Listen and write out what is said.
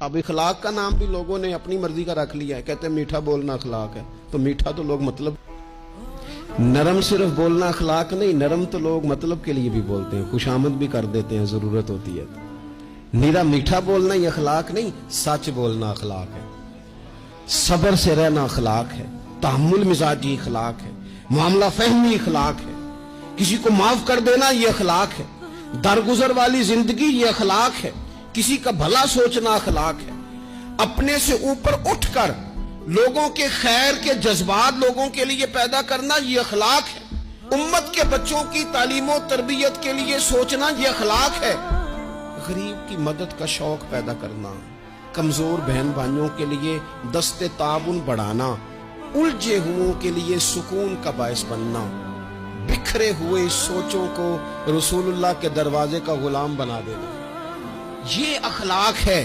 اب اخلاق کا نام بھی لوگوں نے اپنی مرضی کا رکھ لیا ہے، کہتے ہیں میٹھا بولنا اخلاق ہے، تو میٹھا تو لوگ مطلب، نرم صرف بولنا اخلاق نہیں، نرم تو لوگ مطلب کے لیے بھی بولتے ہیں، خوشامد بھی کر دیتے ہیں ضرورت ہوتی ہے۔ نیرا میٹھا بولنا ہی اخلاق نہیں، سچ بولنا اخلاق ہے، صبر سے رہنا اخلاق ہے، تحمل مزاجی اخلاق ہے، معاملہ فہمی اخلاق ہے، کسی کو معاف کر دینا یہ اخلاق ہے، درگزر والی زندگی یہ اخلاق ہے، کسی کا بھلا سوچنا اخلاق ہے، اپنے سے اوپر اٹھ کر لوگوں کے خیر کے جذبات لوگوں کے لیے پیدا کرنا یہ اخلاق ہے، امت کے بچوں کی تعلیم و تربیت کے لیے سوچنا یہ اخلاق ہے، غریب کی مدد کا شوق پیدا کرنا، کمزور بہن بھائیوں کے لیے دست تعاون بڑھانا، الجھے ہوئوں کے لیے سکون کا باعث بننا، بکھرے ہوئے سوچوں کو رسول اللہ کے دروازے کا غلام بنا دینا، یہ اخلاق ہے۔